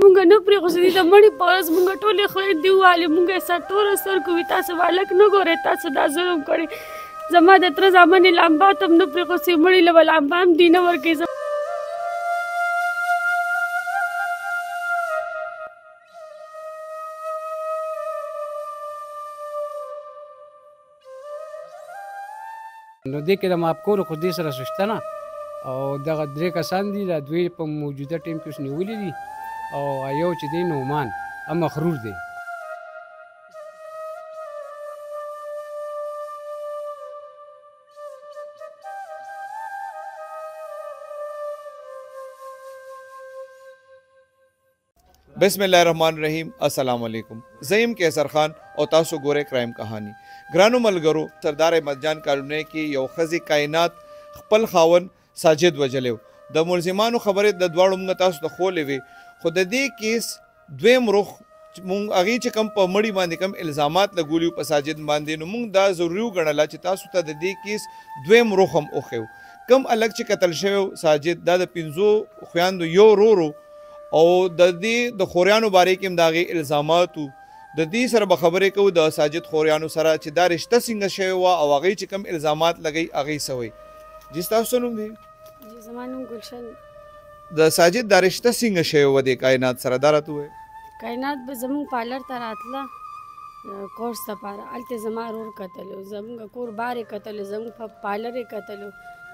مونږ نه پرېښودې د مړي په ورځ مونږ ټولې خویندې ووالې مونږ یې سر توره سترګو وي تاسو هلک نه ګورئ تاسو دا ظلم کړی زما د تره زامن یې لامبات هم نه پرېښودې مړي له به لامبا هم دي نه ورکوي نو دې کې د مافکورو خو دې سره شته نه او دغه درې کسان دي دا دوی په موجوده ټیم کې اوس نیولي دي او یو چې دی نعمان هم مخرور دی بسم الله الرحمن الرحیم السلام علیکم زیم کیسر خان او تاسو ګوره کرائم کہانی ګرانو ملګرو سردار احمد جان کالونی کې یو ښځې کائنات خپل خاون ساجد وجلو د ملزمانو خبرې د دواړو موږ تاسو ته ښولې وې خو د دې کیس دویم رخ موږ هغې چې کوم په مړي باندې کوم الزامات لګولي په ساجد باندې نو موږ دا ضروري وګڼله چې تاسو ته د دې کیس دویم رخ هم وښیو کوم الګ چې قتل شوی ساجد دا د 5 خویندو یو ورور او د دې د خوریانو باره کې هم د هغې الزاماتو د دې سره به خبرې کوو د ساجد خوریانو سره چې دا رشته څنګه شوې وه او هغې چې کوم الزامات لګوي هغې څه وی جی ستاسو څه نوم دی زما نوم ګلشن د ساجد دا رشته څنګه شوې وه د کائنات سره دا راته ووایه کائنات به زمونږ پارلر ته راتله کورس دپاره هلته زما رور کتلو زمونږ کور بار یې کتلو زمونږ په پارلر یې کتلو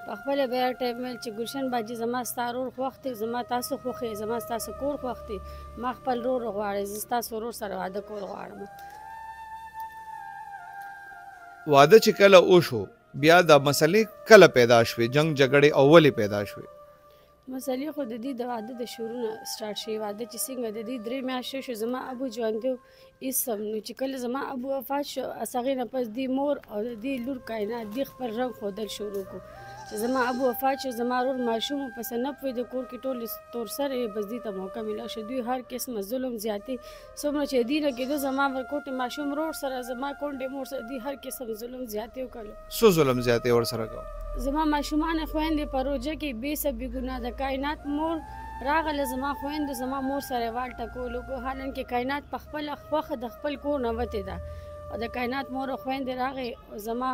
په خپله به هر ټایم ویل چې ګلشن باجي زما ستا رور خوښ دی زما تاسو خوښ یې زما ستاسو کور خوښ دی ما خپل رور غواړئ زه ستاسو ورور سره واده کول غواړم واده چې کله وشو بیا دا مسلې کله پیدا شوې جنگ جګړې او ولې پیدا شوې مسلې خو د دې د واده د شروع نه سټارټ شوي واده چې څنګه د دې 3 میاشتې شو زما ابو ژوندی و هېڅ هم نو چې کله زما ابو وفات شو هغې نه پس دې مور او د دې لور کائنات دې خپل رنګ ښودل شروع کړو چې زما ابو وفات شو زما ورور ماشوم و پسې نه پوهېده کور کې ټول تور سر یې بس دې ته موقع میلاو شو دوی هر قسمه ظلم زیاتې څومره چې دې نه کېدو زما ورکوټې ماشوم ورور سره زما کونډې مور سره دوی هر قسم ظلم زیاتې وکړلو څه ظلم زیاتې ورسره کوه زما ماشومان خویندې په روژه کې بې سبې ګناه د کائنات مور راغله زما خویندو زما مور سره یې وال ټکول وکړو حالانکې کائنات په خپله خوښه د خپل کور نه وتې ده او د کائنات مور او خویندې راغې زما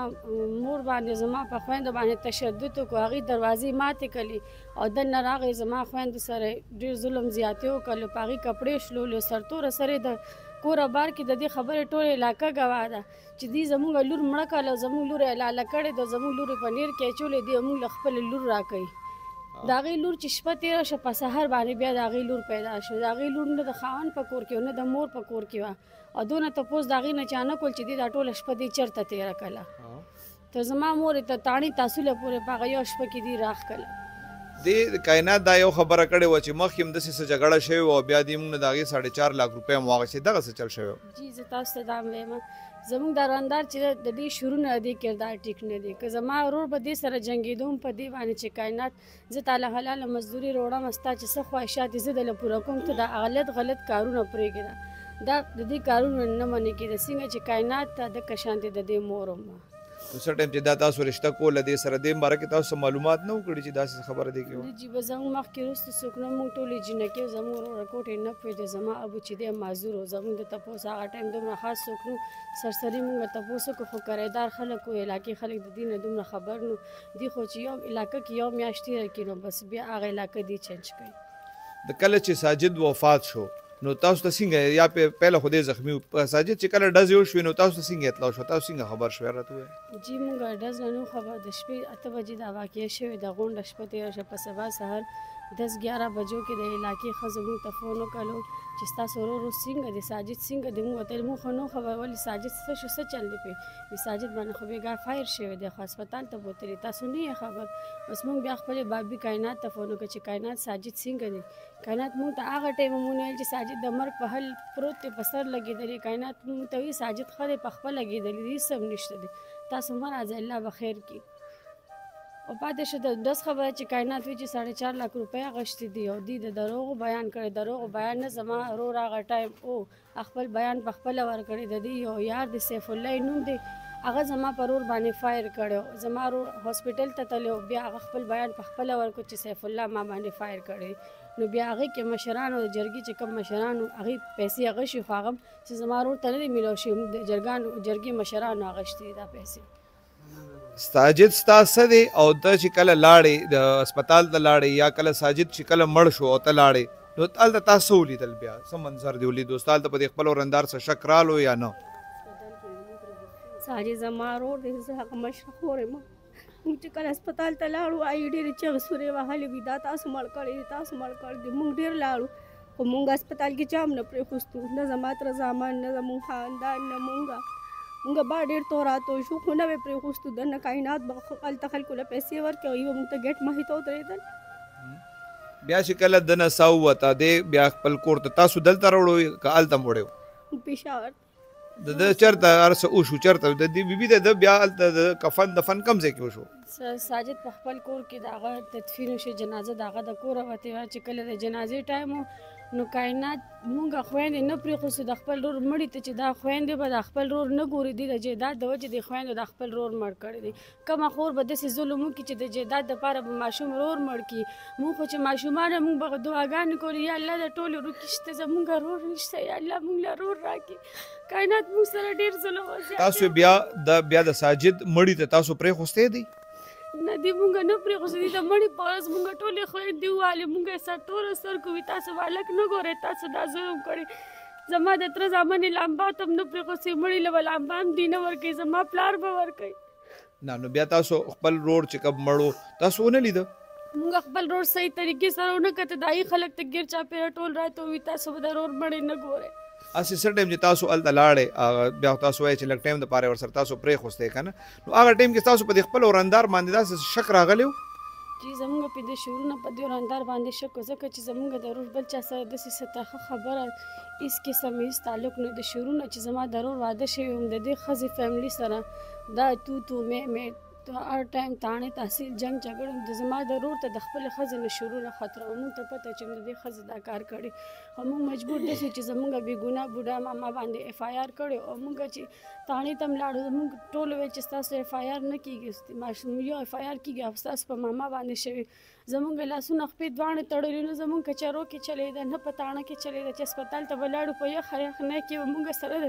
مور باندې زما په خویندو باندې تشدد وکړو هغې دروازې ماتې کړلې او دننه راغې زما خویندو سره ډېر ظلم زیاتې وکړلو په هغې کپړې شلولو سرتوره سره د کوره بار کې د دې خبرې ټول علاقه ګواه ده چې دې زموږ لور مړه کړله او زموږ لور یې لاله کړې ده زموږ لور یې په نیر کې اچولې دي موږ له خپلې لور راکوي د هغې لور چې شپه تېره شوه په سهار باندې بیا د هغې لور پیدا شو د هغې لور نه د خاوند په کور کې نه د مور په کور کې وه او دونه تپوس د هغې نه چا نه کول چې دې دا ټوله شپه دې چېرته تېره کړله ته زما مور یې ته تاڼي تاسوله پورې په هغه یو شپه کې دې راښکله دې کائنات دا یو خبره کړې وه چې مخکې هم داسې څه جګړه شوې وه او بیا دې موږ نه د هغې 4.5 لاک روپۍ هم واخیستې دغه څه چل شوی جی زه تاسو ته دا هم وایم زموږ داروندار چې د دې شروع نه دې کردار ټیک نه دی که زما ورور به دې سره جنګېدو په دې باندې چې کائنات زه تاله حلاله مزدوري روړم ستا چې څه خواهشات زه دله پوره کوم ته دا غلط کارونه پرېږده دا د دې کارونه نه منې کېده څنګه چې کائنات ته دکه شانتې د دې مور هم څه ټایم چې دا تاسو رشته کوله دې سره دې باره کې تاسو معلومات نه وکړي چې داسې خبره دی کې وه جی به زموږ مخکې وروسته څوک نه موږ ټولې جینکې زموږ وروره کوټې نه پوهېده زما ابو چې دی معذور و زموږ د تپوس هغه ټایم دومره خاص څوک نو سرسري موږ تپوس وکړو خو کرایدار خلک و علاقې خلک د دې نه دومره خبر نو دي خو چې یو علاقه کې یو میاشت تېره کړي نو بس بیا هغه علاقه دې چینج کړي د کله چې ساجد وفات شو نو تاسو ته څنګه یا پهله خو دې زخمي ساجد چې کله ډز یو شوې نو تاسو ته څنګه اطلاع شوه تاسو څنګه خبر شوې راته ووایه جی موږ ډز نه نو خبر د شپې 8 بجې دا واقع شوې د غونډه شپه تېره شوه په سبا سهار 10-11 بجو کې د علاقې ښځو موږ ته فون وکړلو چې ستاسو ورور څنګه دی ساجد څنګه دی موږ ورته موږ خو نو خبر ولې ساجد څه شو څه چل دی پې ساجد باندې خو بېګا فایر شوی دی خو هسپتال ته بوتلی تاسو نه یې خبر بس موږ بیا خپلې بابي کائنات ته فون وکړو چې کائنات ساجد څنګه دی کائنات موږ ته هغه ټایم مونږ ویل چې ساجد د مرګ په حل پروت دی په سر لګېدلی کائنات موږ ته وایي ساجد ښه دی په خپله لګېدلی دی هېڅ هم نشته دی تاسو مه راځئ الله به خیر کړي او پاتې شو د دس خبره چې کائنات وی چې 4.5 لاک روپۍ اخیستې دي او دوی د دروغو بیان کړی دروغو بیان نه زما ورور هغه ټایم او خپل بیان په خپله ورکړی د دې یو یار د سیف الله نوم دی هغه زما په ورور باندې فایر کړی زما ورور هاسپټل ته تللی بیا هغه خپل بیان په خپله ورکړو چې سیف الله ما باندې فایر کړی نو بیا هغې کې مشرانو د جرګې چې کوم مشرانو هغې پیسې اغوښتې خو هغه چې زما ورور ته نه دی میلاو شوي د جرګې مشرانو اغوښتې دي دا پیسې ساجد ستا څه دی او ته چې کله لاړې د هسپتال ته لاړې یا کله ساجد چې کله مړ شو او ته لاړې نو هلته تا څه ولیدل بیا څه منظر دې ولید ستا هلته په دې خپل ورندار څه شک رالو یا نه ساجد زما ورور دی زه هغه مشره خور یم موږ چې کله هسپتال ته لاړو آی ډېرې چغې سورې وهلې وي دا تاسو مړ کړی دی تاسو مړ کړی دی موږ ډېر لاړو خو موږ هسپتال کې چا هم نه پرېښوستو نه زما تره زامن نه زموږ خاندان نه موږ با ډېر توراتو شو خو نه به پرېښوستو دننه کائنات به هلته خلکو له پیسې ورکوي یوه موږ ته ګیټ مخې ته ودرېدل بیا چې کله دنه سا ووته دی بیا خپل کور ته تاسو دلته راوړو که هلته م وړی پېښور د ده چېرته هر څه وشو چېرته د دې بیبي د ده بیا هلته د کفن دفن کوم ځای کې وشو ساجد په خپل کور کې د هغه تدفین وشو جنازه د هغه د کوره وتې وه چې کله د جنازې ټایم و نو کائنات مونږ خویندې نه پرېښوستو د خپل رور مړي ته چې دا خویندې به د خپل رور نه ګوري دي د جیداد د وجې د خویندو د خپل رور مړ کړی دی کومه خور به داسې ظلم وکړي چې د جیداد دپاره به ماشوم رور مړ کړي مونږ خو چې ماشومان مونږ به دعاګانې کولې یا الله د ټولو روکې شته زمونږ رور نشته یا الله مونږ له رور راکړي کائنات مونږ سره ډېر ظلم تاسو بیا د ساجد مړي ته تاسو پرېښوستی دی نه دی مونږ نه پرېښوستې دي د مړي په ورځ مونږ ټولې خویندې ووالې مونږ یې سرتوره سترګو وي تاسو به هلک نه ګورئ تاسو دا ظلم کړی زما د تره زامن یې لامبا ته هم نه پرېښوستې مړي له به لامبا هم دوی نه ورکوي زما پلار به ورکوي نه نو بیا تاسو خپل رور چې کوم مړو تاسو ونه لیده مونږ خپل رور صحیح طریقې سره ونه کته د هغې خلک ته ګیر چاپېره ټول راته وي تاسو به د رور مړی نه ګورئ اسې څه ټایم چې تاسو هلته لاړې بیا تاسو وایئ چې لږ ټایم دپاره یې ورسره تاسو پرېښوستی که نه نو هغه ټایم کې تاسو په دې خپل ورندار باندې داسې شک راغلی و چې زموږ په دې شعورونه په دې ورندار باندې شک و ځکه چې زموږ د رور بل چا سره داسې څه ترخه خبره هېڅ قسم هېڅ تعلق نه د شعورونه چې زما د رور واده شوی وم د دې ښځې فیملي سره دا تو مې هر ټایم تاڼې تحصیل جنګ جګړه د زما د رور ته د خپلې ښځې نه شعورونه خطره و موږ ته پته چې د دې ښځې دا کار کړی او موږ مجبور داسې چې زموږ بې ګناه بوډا ماما باندې اف آی آر کړی او موږ چې تاڼې ته هم لاړو موږ ټولو ویل چې ستاسو اف آی آر نه کېږي یو اف آی آر کېږي او ستاسو په ماما باندې شوي زموږ لاسونه خپې دواړې تړلي نه زموږ کچرو کې چلېده نه په تاڼه کې چلېده چې هسپتال ته به لاړو په یخ نه کې به موږ سره د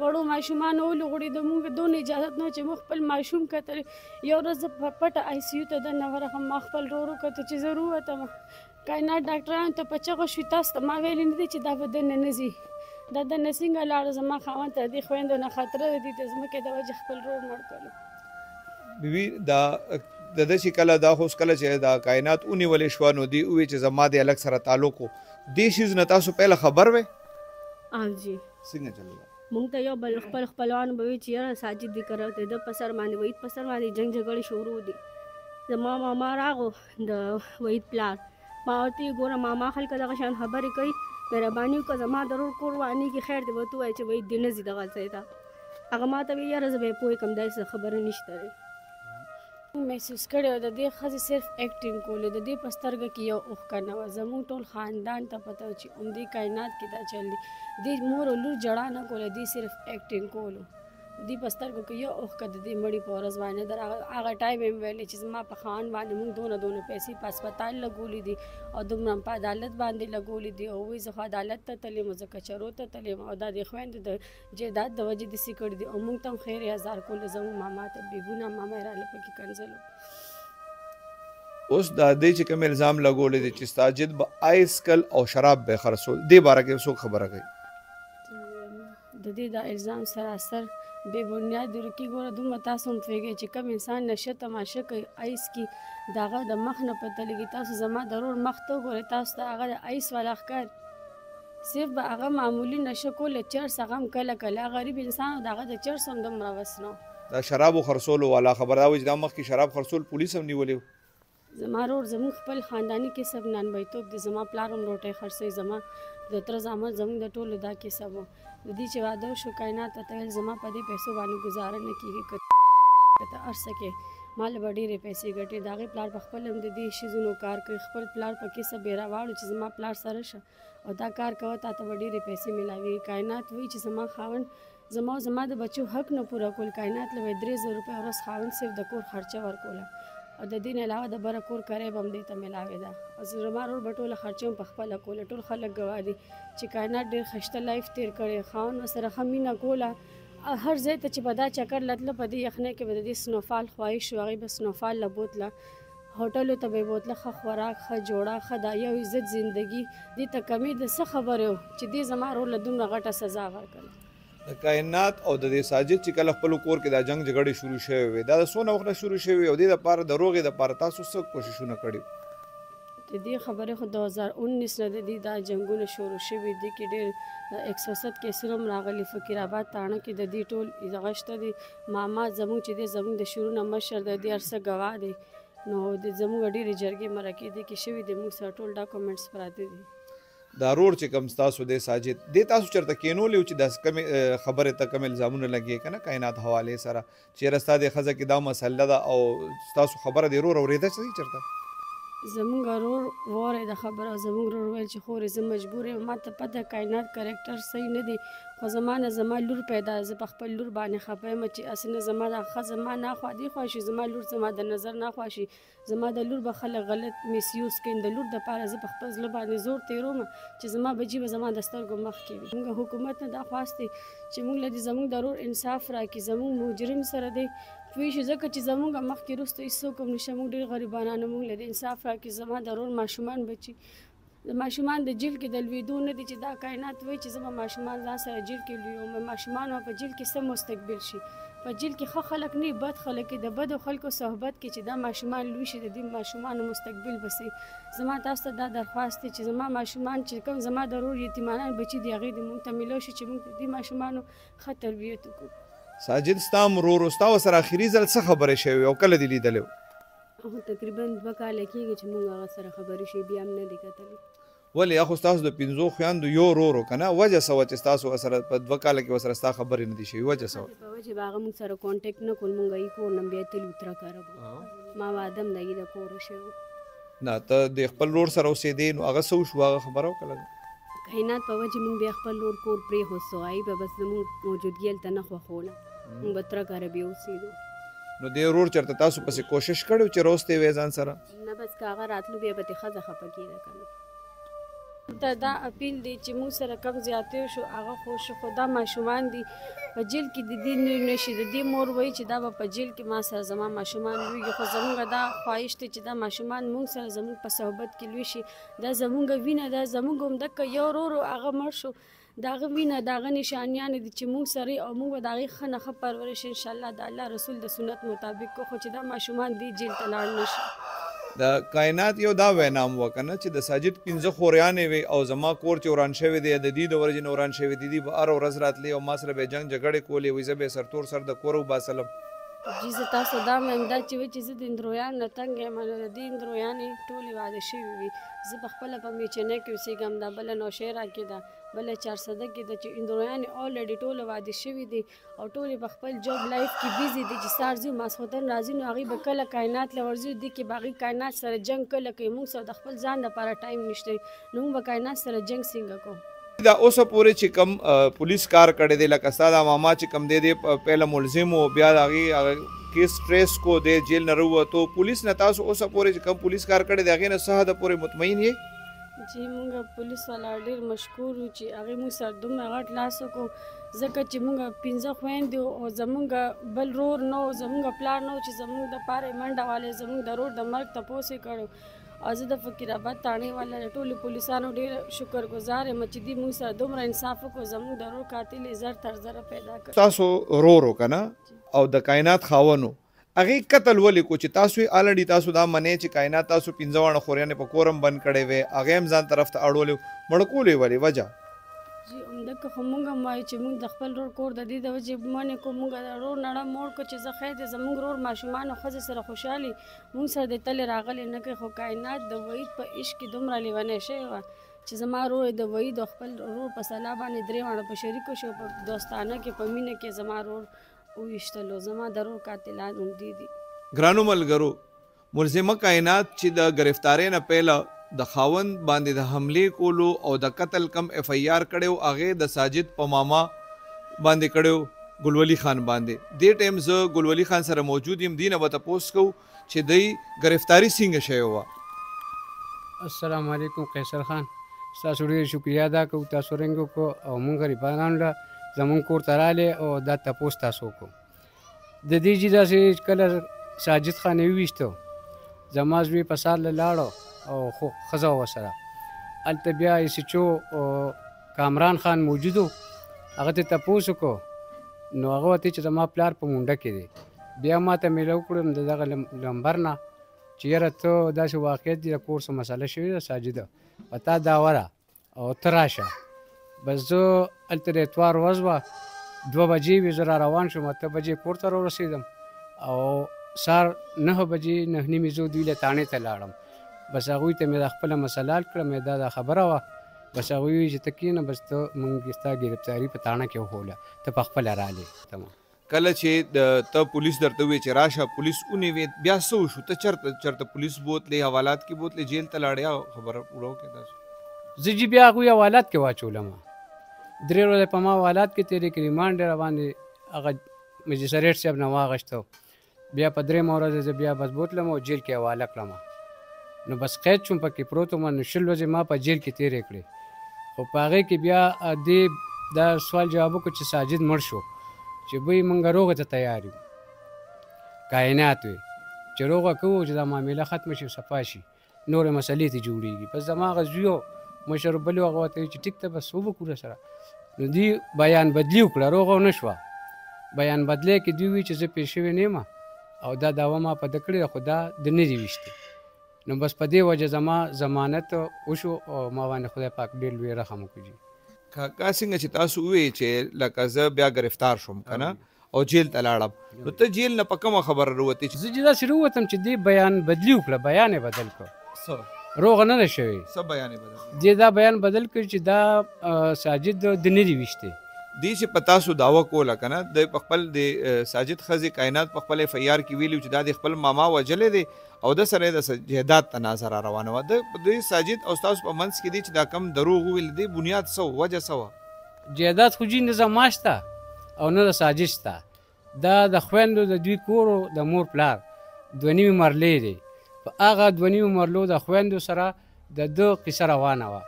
وړو ماشومانو ولغړي د موږ دونه اجازت نه چې موږ خپل ماشوم کتل یو ورځ په پټه آی سی یو ته دننه ورغلم ما خپل ورور وکته چې زه ووتم کائنات ډاکټرانو ته په چغو شوي تاسو ته ما ویلي نه دي چې دا به دننه نه ځي دا دننه څنګه لاړو زما خاوند ته دې خویندو نه خطره ده دي د ځمکې د وجې خپل رور مړ کړو بیبي دا د ده چې کله دا خو کله چې دا کائنات ونیولې شوه نو دوی وویل چې زما د هلک سره تعلق و دې شیز نه تاسو پهله خبر وې جی څنګه چلېده موږ ته یو بل خپل خپلوانو به وي چې یاره ساجد دې کړی دی د په سر باندې وحید په سر باندې جنګ جګړې شروع دي زما ماما راغو د وحید پلار ما ورته ویل ګوره ماما خلکه دغه شان خبرې کوي مهرباني وکړه زما د رور کور وانېږي خیر دی ورته ووایه چې وحید دې نه ځي دغه ځای ته هغه ما ته ویل یاره زه به یې پوه کړم داسې خبره نشته دی محسوس کړی و د دې ښځې صرف ایکټینګ کولو د دې په سترګه کې یو اوښکه نه وه زموږ ټول خاندان ته پته و چې عمدې کائنات کې دا چل دی دې مور او لور جړا نه کوله دې صرف ایکټینګ کولو دې په سترګو کې یو اوښکه د دې مړي په ورځ باندې در هغه ټایم یې ویلې چې زما په خان باندې موږ دونه پیسې په هسپتال لګولې دي او دومره په عدالت باندې لګولې دي او وایي زه خو عدالت ته تللی یم زه کچرو ته تللی یم او دا د خویندو د جیداد د وجې داسې کړي دي او موږ ته هم خیر هزار کوله زموږ ماما ته بېګونه ماما یې راله پکې کنځلو اوس دا دی چې کوم الزام لګولی دی چې ساجد به آیسکل او شراب به خرڅول دې باره کې څوک خبره کوي د دې دا الزام سراسر بې بنیاد روکي ګوره دومره تاسو هم پوهېږئ چې کوم انسان نشه تماشه کوي آیس کې د هغه د مخ نه پته لګي تاسو زما د رور مخ ته وګورئ تاسو ته هغه د آیس والا ښکار صرف به هغه معمولي نشه کوله چرس هغه هم کله کله غریب انسان او د هغه د چرس هم دومره وس نه دا شرابو خرڅولو والا خبر دا وایي چې دا مخکې شراب خرڅول پولیس هم نیولی و زما رور زموږ خپل خانداني کسب نانبیتوب دی زما پلار هم روټۍ خرڅوي زما د تره زامن زموږ د ټولو دا کسب و د دې چې واده وشو کائنات ته ویل زما په دې پیسو باندې ګزاره نه کېږي که ته هر څه کې ما له به ډېرې پیسې ګټې د هغې پلار په خپل هم د دې شیزونو کار کوي خپل پلار په کسب یې راواړو چې زما پلار سره شه او دا کار کوه تا ته به ډېرې پیسې میلاوي کائنات وایي چې زما خاوند زما د بچو حق نه پوره کول کائنات له 3000 روپۍ ورځ خاوند صرف د کور خرچه ورکوله او د دې نه علاوه د بره کور کرایه به هم دې ته میلاوې ده. او زما ورور به ټوله خرچه هم په خپله کوله. ټول خلک ګواه دي چې کائنات ډېر ښایسته لایف تېر کړی، خاوند ورسره ښه مینه کوله. هر ځای ته چې به دا چکر لتله په دې یخنۍ کې به د دې سنوفال خواهش و، هغې به سنوفال له بوتله، هوټلو ته به یې بوتله، ښه خوراک، ښه جوړه، ښه دا یو عزت زندګي. دې ته کمې د څه خبرې و چې دې زما ورور له دومره غټه سزا ورکړله. د کائنات او د دې ساجد چې کله خپل کور کې دا جنگ جګړې شروع شوې وې، دا د څونه وخت شروع شوې او دې لپاره د روغې لپاره تاسو څه کوششونه کړي؟ د دې خبرې خو 2019 نه د دې دا جنګونه شروع شوي دي کې ډېر 107 کیسونه هم راغلي. فقیر آباد تاڼه کې د دې ټول دغه شته دی. ماما زموږ چې دی زموږ د شروع نه مشر د دې هر څه ګواه دی. نو د زموږ ډېرې جرګې مرکې دي کې شوي دي، موږ سره ټول ډاکومنټس پراته دي. دا رور چې کوم ستاسو دی ساجد دې تاسو چېرته کینولی و چې داسې کمې خبرې ته کم الزامونه لګېږي که نه کائنات حوالې سره چېرې ستا دې ښځه کې دا مسله ده او ستاسو خبره دې رور اورېده چې چېرته زموږ ورور واورېده خبره او زموږ ورور ویل چې خورې زه مجبور یم، ما ته پته کائنات کرکټر صحیح نه دی، خو زما نه زما لور پیدا، زه په خپل لور باندې خفه یم چې هسې نه زما دا ښځه ما نه خوا دې خوا شي، زما لور زما د نظر نه خوا شي، زما د لور به خلک غلط میس یوز کوي. د لور دپاره زه په خپل زړه باندې زور تېروم چې زما بچي به زما د سترګو مخکې وي. موږ حکومت نه دا خواست دی چې موږ له دې زموږ د ورور انصاف راکړي، زموږ مجرم سره دی پوه شي، ځکه چې زموږ مخکې وروسته هېڅوک هم نشته، موږ ډېر غریبانان، موږ له دې انصاف راکړي. زما د ورور ماشومان بچي د ماشومان د جیل کې د لوېدو نه دي چې دا کائنات وایي چې زه به ماشومان ځان سره جیل کې لویوم. ماشومان به په جیل کې څه مستقبل شي؟ په جیل کې ښه خلک نه بد خلک د بدو خلکو صحبت کې چې دا ماشومان لوی شي د دې ماشومانو مستقبل به سي. زما تاسو ته دا درخواست دی چې زما ماشومان چې کوم زما د ورور یتیمانان بچي دي هغې د موږ ته میلو شي چې موږ د دې ماشومانو ښه تربیت وکړو. ساجد ستا مرور ستا ورسره اخري ځل څه خبرې شوې او کله دې لیدلی و؟ تقریبا 2 کاله کېږي چې موږ هغه سره خبرې شوې، بیا هم نه دي کتلي. ولې یا خو ستاسو د 5 خویندو یو ورور و که نه، وجه څه وه چې ستاسو ورسره په 2 کاله کې ورسره ستا خبرې نه دي شوي؟ وجه څه وه؟ په وجې به هغه موږ سره کانټیکټ نه کول، موږ یې کور نه بیا تلي اتره کاره به ما واده هم د هغې د کوره شوی. نه ته د خپل ورور سره اوسېدې نو هغه څه وشو هغه خبره وکړه؟ کائنات په وجې موږ بیا خپل لور کور پرېښوسو، هغې به بس زموږ موجودګي هلته نه خوښوله، موږ به تره کاره بیا اوسېدو. نو دې ورور چېرته تاسو پسې کوشش کړی چې راوستې وې ځان سره؟ نه بس که هغه راتلو بیا به ترې ښځه خفه کېده که نه. ته دا اپیل دی چې موږ سره کم زیاتی شو هغه خو شو، خو دا ماشومان دي په جیل کې د دې نه شي. د دې مور وایي چې دا به په جیل کې ما سره زما ماشومان لویږي، خو زموږ دا خواهش دی چې دا ماشومان موږ سره زموږ په صحبت کې لوی شي. دا زموږ وینه ده، زموږ همدکه یو ورور هغه مړ شو، د هغه وینه د هغه نشانیانې دي چې موږ سره او موږ به د هغې ښه نه ښه پرورش انشاءالله د الله رسول د سنت مطابق کو، خو چې دا ماشومان دې جیل ته لاړ نه شي. د کائنات یو دا وینام وه که نه چې د ساجد 5 خوریانې وې او زما کور چې وران شوی دی د دې د ورځې نه وران شوی دی، به هره ورځ راتلې او ما سره به جنګ جګړې کولې، وایي زه به یې سرتور سر د کوره وباسلم. جی زه تاسو دا وایم دا چې وایي چې زه د اندرویان نه تنګ یم، نو د دې اندرویانې ټولې واده شوي وي. زه پخپله په میچنۍ کې اوسېږم، دا بله نوشهره کې ده، بله چارسده کې ده، چې اندرویانې آلریډي ټوله واده شوي دي او ټولې په خپل جاب لایف کې بیزي دي چې سهار ځي ماسخوتن راځي نو هغوی به کله کائنات له ورځي دي کې به هغوی کائنات سره جنګ کله کوي. موږ سره د خپل ځان لپاره ټایم نشته نو موږ به کائنات سره جنګ څنګه کوو؟ دا اوسه پورې چې کم پولیس کار کړی دی لکه ستا دا ماما چې کم دی پهله ملزم و بیا د هغې کیس ټریس کو دی جیل نه راووتو، پولیس نه تاسو اوسه پورې چې کم پولیس کار کړی دی هغې نه څه حده پورې مطمئن یې؟ جی موږ پولیس والا ډېر مشکور یو چې هغې موږ سره دومره غټ لاس وکړو، ځکه چې موږ 5 خویندې او زموږ بل رور نه و، زموږ پلار نه و چې زموږ دپاره یې منډه والی، زموږ د رور د مرګ تپوس یې کړی. او زه د فقیر آباد تاڼې والا د ټولو پولیسانو ډېر شکرګزار یم چې دوی موږ سره دومره انصاف وکړو، زموږ د رور قاتل یې زر تر زره پیدا کړ. تاسو رور و که نه او د کائنات خاوند و، هغې قتل ولې کو چې تاسو یې آلریډي تاسو دا منئ چې کائنات تاسو 15 خوریانې په کور هم بند کړی وې، هغې هم ځان طرف ته اړولې مړه کولې ولې وجه؟ جی همدکه خو موږ هم وایو چې موږ د خپل رور کور د دې د وجې منې کړو، موږ د رور نړه موړ کړو چې زه خیر دی زموږ رور ماشومان او ښځې سره خوشحالي موږ سره د تلې راغلی نه کوي. خو کائنات د وحید په عشق کې دومره لیونی شوې وه چې زما رور د وحید او خپل رور په سلا باندې 3 واړه په شریکو شو، په دوستانه کې په مینه کې زما رور وویشتلو. زما د رور قاتلان همدې دي. ګرانو ملګرو، ملزمه کائنات چې د گرفتارۍ نه پهله د خاوند باندې د حملې کولو او د قتل کم FIR کړی و، هغې د ساجد په ماما باندې کړی و. ګلولي خان باندې. دې ټایم زه ګلولي خان سره موجود یم، دینه به تپوس کوو چې دی ګرفتاري څنګه شوې وه. السلام علیکم قیصر خان، ستاسو ډېر شکریه ادا کوو، تاسو رنګ وکړو او موږ غریبانو له زمونږ کور ته راغلې او دا تپوس تاسو وکړو. د دې چې داسې کله ساجد خان یې وویشتو، زما زوی په سار له لاړو او خو ښځه وه ورسره. هلته بیا ایس ایچ او کامران خان موجود و، هغه ته تپوس وکړو نو هغه ورته چې زما پلار په مونډه کې دی. بیا ما ته میله وکړم د دغه لمبر نه چې یاره ته داسې واقعیت دی، د کور څه مسله شوې ده ساجده، په تا دا وره او ته راشه. بس زه هلته د اتوار ورځ وه، 2 بجې وې، زه را روان شوم، 8 بجې کور ته راورسېدم او سهار 9 بجې 9 نیمې زه دوی له تاڼې ته لاړم. بس هغوی ته مې دا خپله مسله حل کړه، مې دا خبره وه. بس هغوی وویل چې ته کښېنه، بس ته مونږ ستا ګرفتاري په تاڼه کې وښوله، ته په خپله رالې. کله چې ته پولیس درته وویل چې راشه، پولیس ونیوې، بیا څه وشو؟ ته چېرته پولیس بوتلې، حوالات کې بوتلې، جیل ته لاړې؟ خبره وړو کې تاسو زه جی بیا هغوی حوالات کې واچولم، 3 ورځې په ما حوالات کې تېرې کړې، ریمانډ یې راباندې هغه مجسټریټ صاحب نه واغېسته. بیا په 3 ورځې زه بیا بس بوتلم او جیل کې حواله کړم. نو بس قید شوم، پکې پروت وم. نو 20 ورځې ما په جیل کې تېرې کړې. خو په هغې کې بیا دې دا سوال جواب وکړو چې ساجد مړ شو، چې بوی مونږ روغې ته تیار یو، کائنات وې چې روغه کوو چې دا معامله ختمه شي، صفا شي، نورې مسلې ته جوړېږي. بس زما هغه زوی و مشر بل و، هغه ورته وایي چې ټیک ته بس وبکړو سره. نو دوی بیان بدلي وکړه، روغه ونه شوه. بیان بدلی کې دوی وایي چې زه پېښ شوی نه یم او دا دعوه ما په ده کړې ده، خو دا د نه دي ویشتې. نو بس په دې وجه زما ضمانت وشو او ما باندې خدای پاک ډېر لوی رحم وکړي. کاکا څنګه چې تاسو ووایئ چې لکه زه بیا ګرفتار شوم که نه او جیل ته لاړم، نو ته جیل نه په کومه خبره راوتې؟ زه چې داسې راووتم چې دې بیان بدلي وکړه، بیان یې بدل کړ. روغه نه ده شوې. څه بیان یې بدل؟ دې دا بیان بدل کړ چې دا ساجد د نه دي ویشتې. دې چې په تاسو دعوه کوله که نه، د خپل د ساجد ښځې کائنات په خپل اف آی آر کې ویلي چې دا د خپل ماما وژلی دی او د سره یې د جهادات تنازع را روانه وه. د ساجد او ستاسو په منځ کې دی چې دا کم دروغ وویل دی، بنیاد څه و، وجه څه وه؟ جهادات خو جي نه زما شته او نه د ساجد شته. دا د خویندو د دوی کور د مور پلار 2.5 مرلې دی. په هغه 2.5 مرلو د خویندو سره د ده قصه روانه وه.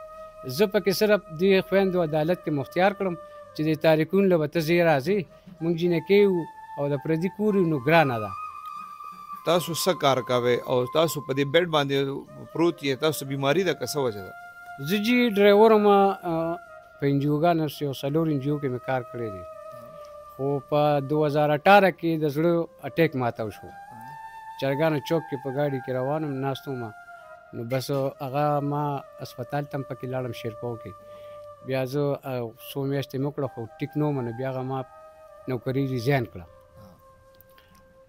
زه پکې صرف دې خویندو عدالت کې مختیار کړم چې د تاریکون له به ته ځې راځې، مونږ جینکۍ وو او د پردي کور یو، نو ګرانه ده. تاسو څه کار کوئ او تاسو په دې بیډ باندې پروت یې، تاسو بیماري ده که څه وجه ده؟ زه جي ډرایور یم، په انجیوګانو یو 4 انجیو کې مې کار کړی دی. خو په 2018 کې د زړه اټیک ماته وشو. چرګانو چوک کې په ګاډي کې روان وم، ناست وم، نو بس هغه ما اسپتال ته هم پکې لاړم شیرپو کې. بیا زه 100 میاشتې مې وکړه خو ټیک نه وم، نو بیا هغه ما نوکري ریزاین کړه.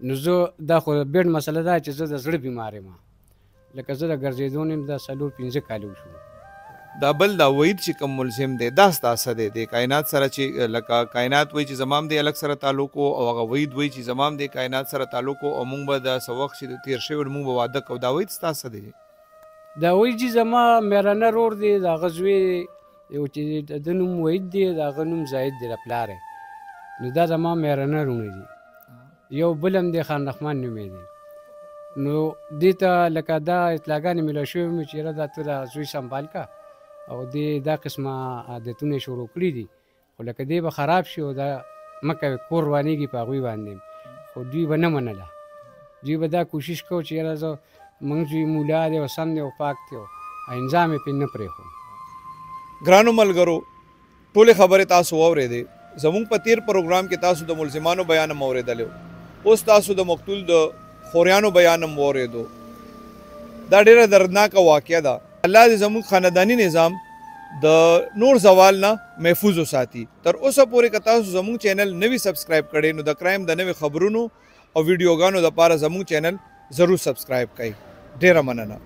نو زه دا خو بیډ مسله ده چې زه د زړه بیمار یم، لکه زه د ګرځېدو نه یم، دا 4-5 کاله وشو. دا بل دا وحید چې کوم ملزم دی دا ستاسو دی د کائنات سره، چې لکه کائنات وایي چې زما هم د الګ سره تعلق و او هغه وحید وایي چې زما هم د کائنات سره تعلق و او موږ به دا څه وخت چې تېر شوی موږ به واده کوو، دا وحید ستاسو دی؟ دا وحید چې زما میرانه رور دی، د هغه زوی یو چې د نوم وحید دی، د هغه نوم زاهد دی، د پلار یې. نو دا زما میرانه رونه دي. یو بل هم دی خان رحمان نومې دی. نو دې ته لکه دا اطلاعګانې میله شوې وې چې یاره دا ته د زوی سنبال کا او دې دا قسمه عادتونه شروع کړي دي، خو لکه دې به خراب شي او دا مه کوې، کور روانېږي په هغوی باندې. خو دوی به نه منله، دوی به دا کوشش کوو چې یاره زه موږ زوی مولا دی او سم دی او پاک دی او انظام یې پرې نه پرېښو. ګرانو ملګرو، ټولې خبرې تاسو واورېدې. زموږ په تیر پروګرام کې تاسو د ملزمانو بیان هم اورېدلی، اوس تاسو د مقتول د خوریانو بیان هم واورېدو. دا ډېره دردناکه واقعه ده. الله دې زموږ خانداني نظام د نور زوال نه محفوظ وساتي. تر اوسه پورې که تاسو زموږ چینل نوي سبسکرایب کړئ نو د کرایم د نوې خبرونو او ویډیوګانو لپاره زموږ چینل ضرور سبسکرایب کړئ. ډېره مننه.